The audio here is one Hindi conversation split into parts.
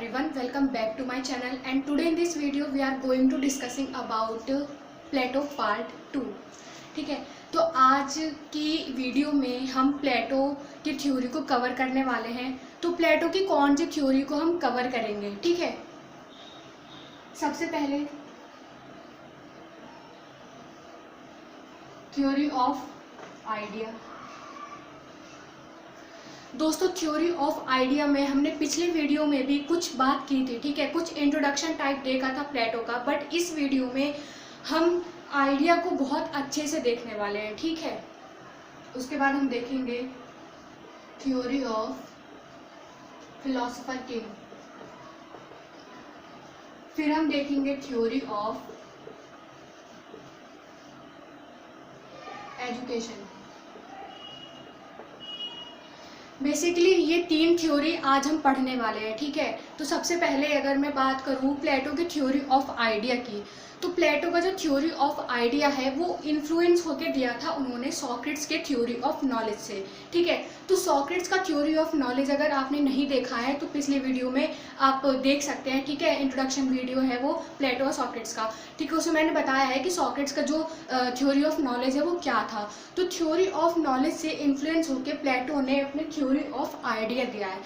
everyone, welcome back to my channel and today in this video we are going to discussing about Plato part 2। ठीक है, तो आज की वीडियो में हम प्लेटो की थ्योरी को कवर करने वाले हैं। तो प्लेटो की कौन सी थ्योरी को हम कवर करेंगे, ठीक है। सबसे पहले थ्योरी ऑफ आइडिया। दोस्तों, थ्योरी ऑफ आइडिया में हमने पिछले वीडियो में भी कुछ बात की थी, ठीक है, कुछ इंट्रोडक्शन टाइप देखा था प्लेटो का, बट इस वीडियो में हम आइडिया को बहुत अच्छे से देखने वाले हैं, ठीक है। उसके बाद हम देखेंगे थ्योरी ऑफ फिलोसोफर किंग, फिर हम देखेंगे थ्योरी ऑफ एजुकेशन। बेसिकली ये तीन थ्योरी आज हम पढ़ने वाले हैं, ठीक है। तो सबसे पहले अगर मैं बात करूँ प्लेटो की थ्योरी ऑफ आइडिया की, तो प्लेटो का जो थ्योरी ऑफ आइडिया है वो इन्फ्लुएंस होके दिया था उन्होंने सॉक्रेट्स के थ्योरी ऑफ नॉलेज से, ठीक है। तो सॉक्रेट्स का थ्योरी ऑफ नॉलेज अगर आपने नहीं देखा है तो पिछले वीडियो में आप देख सकते हैं, ठीक है। इंट्रोडक्शन वीडियो है वो प्लेटो और सॉक्रेट्स का, ठीक है। उसमें मैंने बताया है कि सॉक्रेट्स का जो थ्योरी ऑफ नॉलेज है वो क्या था। तो थ्योरी ऑफ नॉलेज से इन्फ्लुएंस होकर प्लेटो ने अपने थ्योरी ऑफ आइडिया दिया है।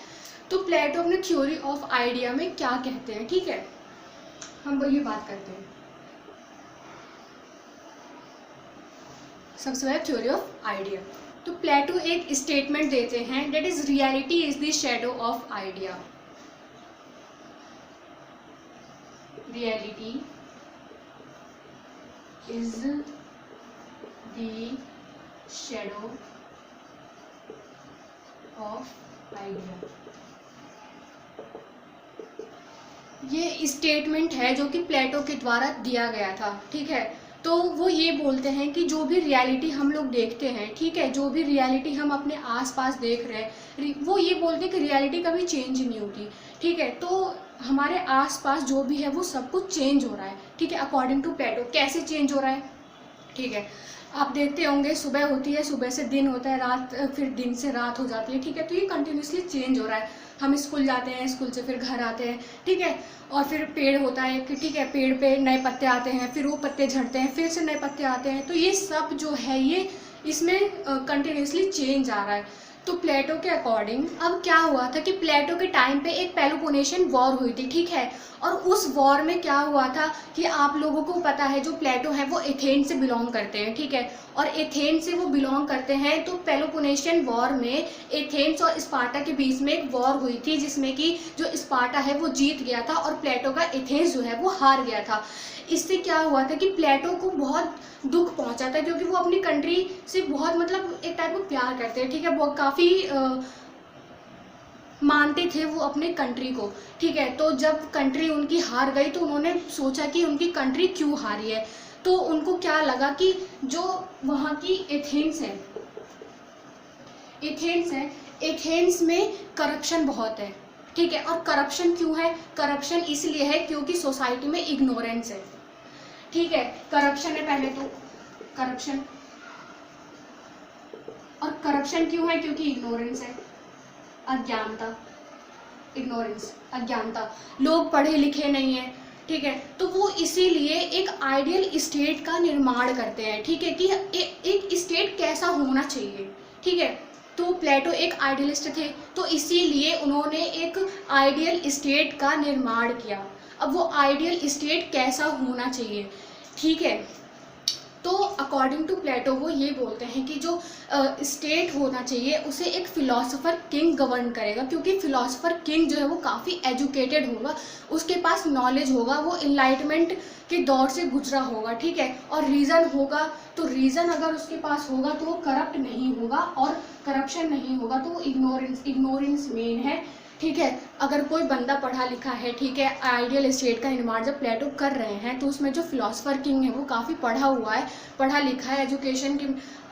तो प्लेटो अपने थ्योरी ऑफ आइडिया में क्या कहते हैं, ठीक है, हम वही बात करते हैं। सबसे पहले थ्योरी ऑफ आइडिया। तो प्लेटो एक स्टेटमेंट देते हैं, that is reality is the shadow of idea. Reality is the shadow of idea. ये स्टेटमेंट है जो कि प्लेटो के द्वारा दिया गया था, ठीक है। तो वो ये बोलते हैं कि जो भी रियलिटी हम लोग देखते हैं, ठीक है, जो भी रियलिटी हम अपने आसपास देख रहे हैं, वो ये बोलते हैं कि रियलिटी कभी चेंज नहीं होती, ठीक है। तो हमारे आसपास जो भी है वो सब कुछ चेंज हो रहा है, ठीक है, अकॉर्डिंग टू प्लेटो। कैसे चेंज हो रहा है, ठीक है, आप देखते होंगे सुबह होती है, सुबह से दिन होता है, रात, फिर दिन से रात हो जाती है, ठीक है। तो ये कंटिन्यूसली चेंज हो रहा है। हम स्कूल जाते हैं, स्कूल से फिर घर आते हैं, ठीक है, और फिर पेड़ होता है कि ठीक है, पेड़ पे नए पत्ते आते हैं, फिर वो पत्ते झड़ते हैं, फिर से नए पत्ते आते हैं। तो ये सब जो है ये इसमें कंटिन्यूसली चेंज आ रहा है। तो प्लेटो के अकॉर्डिंग अब क्या हुआ था कि प्लेटो के टाइम पे एक पेलोपोनेशियन वॉर हुई थी, ठीक है। और उस वॉर में क्या हुआ था कि आप लोगों को पता है जो प्लेटो है वो एथेंस से बिलोंग करते हैं, ठीक है। और एथेंस से वो बिलोंग करते हैं। तो पेलोपोनेशियन वॉर में एथेंस और स्पार्टा के बीच में एक वॉर हुई थी जिसमें कि जो स्पार्टा है वो जीत गया था और प्लेटो का एथेंस जो है वो हार गया था। इससे क्या हुआ था कि प्लेटो को बहुत दुख पहुंचा था, क्योंकि वो अपनी कंट्री से बहुत मतलब एक टाइप में प्यार करते हैं, ठीक है, वो काफ़ी मानते थे वो अपने कंट्री को, ठीक है। तो जब कंट्री उनकी हार गई तो उन्होंने सोचा कि उनकी कंट्री क्यों हारी है। तो उनको क्या लगा कि जो वहाँ की एथेंस है, एथेंस में करप्शन बहुत है, ठीक है। और करप्शन क्यों है, करप्शन इसलिए है क्योंकि सोसाइटी में इग्नोरेंस है, ठीक है। करप्शन है पहले तो करप्शन, और करप्शन क्यों है, क्योंकि इग्नोरेंस है, अज्ञानता, इग्नोरेंस, अज्ञानता, लोग पढ़े लिखे नहीं है, ठीक है। तो वो इसीलिए एक आइडियल स्टेट का निर्माण करते हैं, ठीक है, कि एक स्टेट कैसा होना चाहिए, ठीक है। तो प्लेटो एक आइडियलिस्ट थे, तो इसीलिए उन्होंने एक आइडियल स्टेट का निर्माण किया। अब वो आइडियल स्टेट कैसा होना चाहिए, ठीक है। तो अकॉर्डिंग टू प्लेटो वो ये बोलते हैं कि जो स्टेट होना चाहिए उसे एक फिलोसोफर किंग गवर्न करेगा, क्योंकि फिलोसोफर किंग जो है वो काफ़ी एजुकेटेड होगा, उसके पास नॉलेज होगा, वो इनलाइटमेंट के दौर से गुजरा होगा, ठीक है। और रीज़न होगा, तो रीज़न अगर उसके पास होगा तो वो करप्ट नहीं होगा और करप्शन नहीं होगा। तो वो इग्नोरेंस मेन है, ठीक है। अगर कोई बंदा पढ़ा लिखा है, ठीक है, आइडियल स्टेट का निर्माण जब प्लेटो कर रहे हैं तो उसमें जो फिलोसोफर किंग है वो काफ़ी पढ़ा हुआ है, पढ़ा लिखा है, एजुकेशन की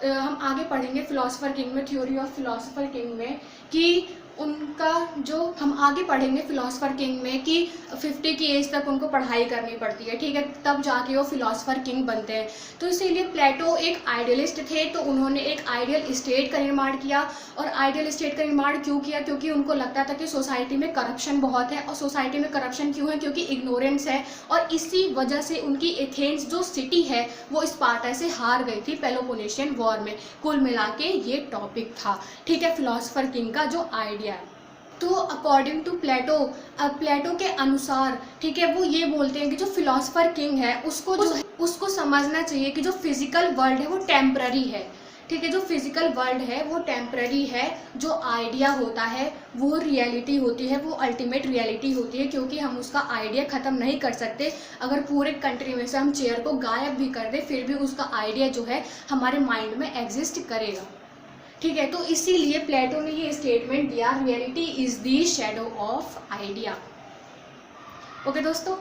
हम आगे पढ़ेंगे फिलोसोफर किंग में, थ्योरी ऑफ फिलोसोफर किंग में, कि उनका जो हम आगे पढ़ेंगे फिलोसफर किंग में कि 50 की एज तक उनको पढ़ाई करनी पड़ती है, ठीक है, तब जाके वो फिलोसफर किंग बनते हैं। तो इसीलिए प्लेटो एक आइडियलिस्ट थे, तो उन्होंने एक आइडियल स्टेट का निर्माण किया। और आइडियल स्टेट का निर्माण क्यों किया? क्योंकि उनको लगता था कि सोसाइटी में करप्शन बहुत है, और सोसाइटी में करप्शन क्यों है? क्योंकि इग्नोरेंस है। और इसी वजह से उनकी एथेंस जो सिटी है वो स्पार्टा से हार गई थी पेलोपोनेशियन वॉर में। कुल मिला के ये टॉपिक था, ठीक है, फिलोसफर किंग का जो आइडिया है। तो अकॉर्डिंग टू प्लेटो, प्लेटो के अनुसार, ठीक है, वो ये बोलते हैं कि जो फिलोसफर किंग है उसको समझना चाहिए कि जो फिजिकल वर्ल्ड है वो टेम्पररी है, ठीक है, जो फिजिकल वर्ल्ड है वो टेम्पररी है, जो आइडिया होता है वो रियलिटी होती है, वो अल्टीमेट रियलिटी होती है, क्योंकि हम उसका आइडिया ख़त्म नहीं कर सकते। अगर पूरे कंट्री में से हम चेयर को गायब भी कर दें फिर भी उसका आइडिया जो है हमारे माइंड में एग्जिस्ट करेगा, ठीक है। तो इसीलिए प्लेटो ने ये स्टेटमेंट दिया, reality is the shadow of idea. Okay दोस्तों,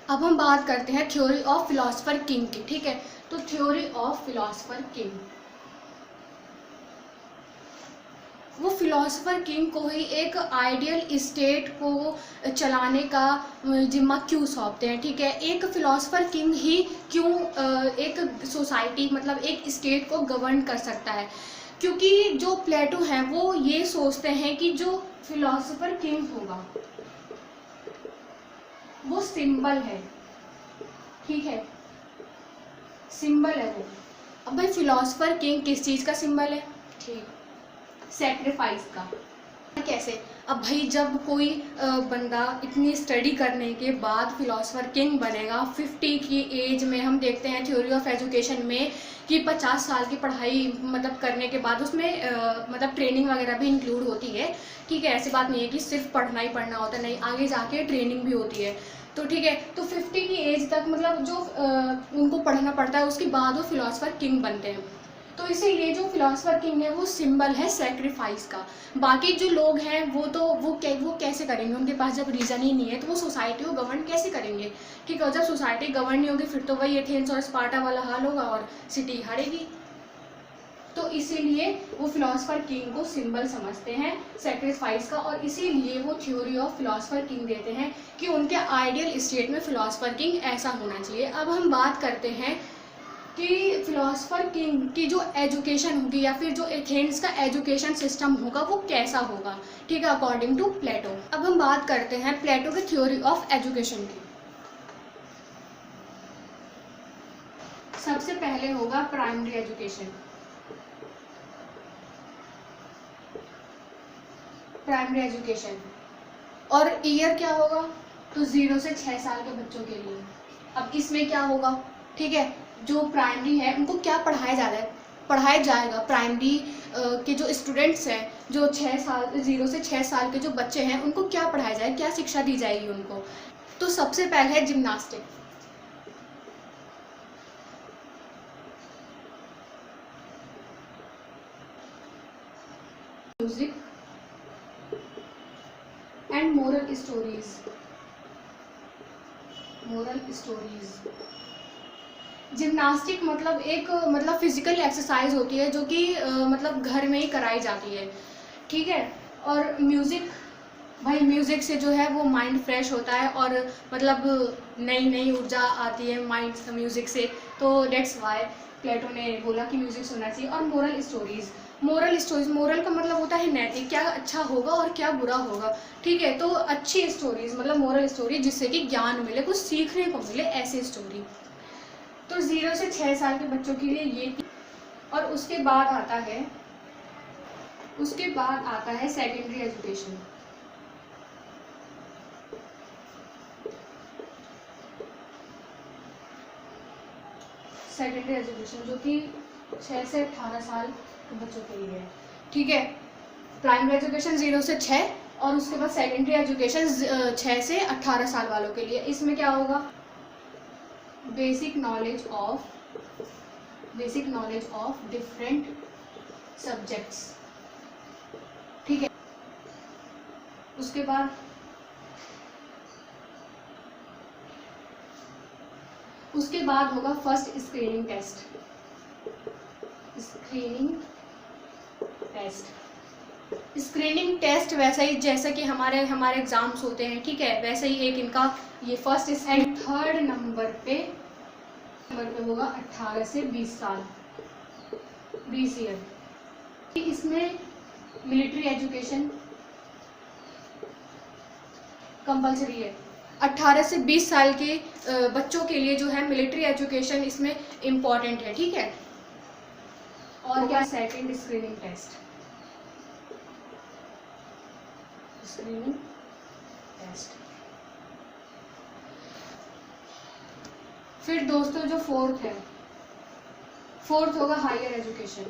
अब हम बात करते हैं थ्योरी ऑफ फिलोसफर किंग की, ठीक है। तो थ्योरी ऑफ फिलोसफर किंग, वो फिलोसफर किंग को ही एक आइडियल स्टेट को चलाने का जिम्मा क्यों सौंपते हैं, ठीक है। एक फिलोसफर किंग ही क्यों एक सोसाइटी मतलब एक स्टेट को गवर्न कर सकता है? क्योंकि जो प्लेटो हैं वो ये सोचते हैं कि जो फिलोसफर किंग होगा वो सिंबल है, ठीक है, सिंबल है वो। अब भाई फिलोसफर किंग किस चीज़ का सिंबल है? ठीक, सेक्रीफाइस का। कैसे? अब भाई जब कोई बंदा इतनी स्टडी करने के बाद फिलोसफर किंग बनेगा, 50 की एज में, हम देखते हैं थ्योरी ऑफ एजुकेशन में कि 50 साल की पढ़ाई मतलब करने के बाद उसमें मतलब ट्रेनिंग वगैरह भी इंक्लूड होती है, ठीक है। ऐसी बात नहीं है कि सिर्फ पढ़ना ही पढ़ना होता है, नहीं, आगे जाके ट्रेनिंग भी होती है। तो ठीक है, तो 50 की एज तक मतलब जो उनको पढ़ना पड़ता है, उसके बाद वो फिलोसफर किंग बनते हैं। तो इसीलिए जो फिलोसफर किंग है वो सिंबल है सेक्रीफाइस का। बाकी जो लोग हैं वो कैसे करेंगे? उनके पास जब रीज़न ही नहीं है तो वो सोसाइटी को गवर्न कैसे करेंगे, ठीक है। जब सोसाइटी गवर्न नहीं होगी फिर तो वही एथेंस और स्पार्टा वाला हाल होगा और सिटी हारेगी। तो इसीलिए वो फिलोसफर किंग को सिंबल समझते हैं सेक्रीफाइस का, और इसीलिए वो थ्योरी ऑफ फिलोसफर किंग देते हैं कि उनके आइडियल स्टेट में फिलोसफर किंग ऐसा होना चाहिए। अब हम बात करते हैं कि फिलोसफर किंग की जो एजुकेशन होगी या फिर जो एथेंस का एजुकेशन सिस्टम होगा वो कैसा होगा, ठीक है, अकॉर्डिंग टू प्लेटो। अब हम बात करते हैं प्लेटो की थ्योरी ऑफ एजुकेशन की। सबसे पहले होगा प्राइमरी एजुकेशन। प्राइमरी एजुकेशन और ईयर क्या होगा? तो 0 से 6 साल के बच्चों के लिए। अब इसमें क्या होगा, ठीक है, जो प्राइमरी है उनको क्या पढ़ाया जाएगा प्राइमरी के जो स्टूडेंट्स हैं, जो 0 से 6 साल के जो बच्चे हैं उनको क्या पढ़ाया जाए, क्या शिक्षा दी जाएगी उनको? तो सबसे पहले है gymnastic. Music and moral stories. Gymnastic मतलब एक मतलब फिजिकल एक्सरसाइज होती है जो कि मतलब घर में ही कराई जाती है, ठीक है। और म्यूज़िक, भाई म्यूज़िक से जो है वो माइंड फ्रेश होता है और मतलब नई नई ऊर्जा आती है माइंड म्यूज़िक से। तो डेट्स वाई प्लेटो ने बोला कि म्यूज़िक सुनना चाहिए। और मोरल स्टोरीज़, मोरल का मतलब होता है नैतिक, क्या अच्छा होगा और क्या बुरा होगा, ठीक है। तो अच्छी स्टोरीज मतलब मोरल स्टोरी जिससे कि ज्ञान मिले, कुछ सीखने को मिले, ऐसी स्टोरी। तो 0 से 6 साल के बच्चों के लिए ये। और उसके बाद आता है सेकेंडरी एजुकेशन। सेकेंडरी एजुकेशन जो कि 6 से 18 साल के बच्चों के लिए है, ठीक है। प्राइमरी एजुकेशन 0 से 6 और उसके बाद सेकेंडरी एजुकेशन 6 से 18 साल वालों के लिए। इसमें क्या होगा? Basic knowledge of different subjects, ठीक है। उसके बाद होगा first screening test. Screening test वैसा ही जैसा कि हमारे एग्जाम्स होते हैं, ठीक है, वैसे ही एक इनका ये फर्स्ट एंड थर्ड नंबर पे होगा 18 से 20 साल, 20 ईयर। इसमें मिलिट्री एजुकेशन कंपलसरी है। 18 से 20 साल के बच्चों के लिए जो है मिलिट्री एजुकेशन इसमें इम्पॉर्टेंट है, ठीक है। और क्या, second screening test, screening test. फिर दोस्तों जो फोर्थ है, फोर्थ होगा हायर एजुकेशन।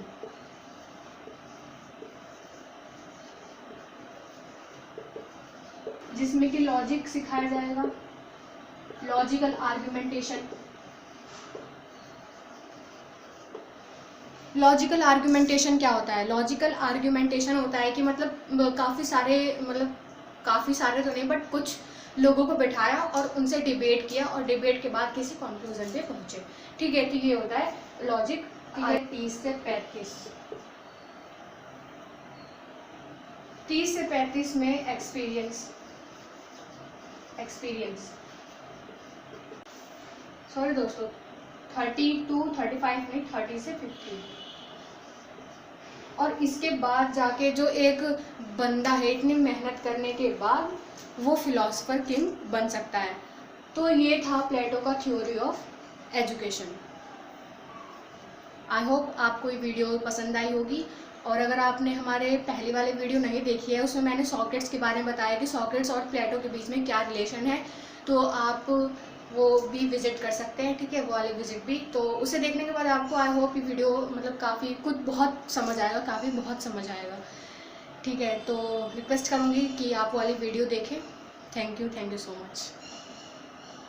जिसमें कि लॉजिक सिखाया जाएगा, लॉजिकल आर्गुमेंटेशन। लॉजिकल आर्गुमेंटेशन क्या होता है? लॉजिकल आर्गुमेंटेशन होता है कि मतलब काफ़ी सारे तो नहीं बट कुछ लोगों को बिठाया और उनसे डिबेट किया और डिबेट के बाद किसी कंक्लूजन पे पहुंचे, ठीक है। तो ये होता है लॉजिक। 30 से 35, 30 से 35 में एक्सपीरियंस, सॉरी दोस्तों, 30 to 35 में 30 से 50। और इसके बाद जाके जो एक बंदा है इतनी मेहनत करने के बाद वो फिलोसफर किंग बन सकता है। तो ये था प्लेटो का theory of education. I hope आपको ये वीडियो पसंद आई होगी। और अगर आपने हमारे पहले वाले वीडियो नहीं देखी है, उसमें मैंने सॉक्रेट्स के बारे में बताया कि सॉक्रेट्स और प्लेटो के बीच में क्या रिलेशन है, तो आप वो भी विजिट कर सकते हैं, ठीक है, वो वाले विजिट भी। तो उसे देखने के बाद आपको आई होप ये वीडियो मतलब काफ़ी कुछ बहुत समझ आएगा, ठीक है। तो रिक्वेस्ट करूँगी कि आप वाली वीडियो देखें। Thank you so much.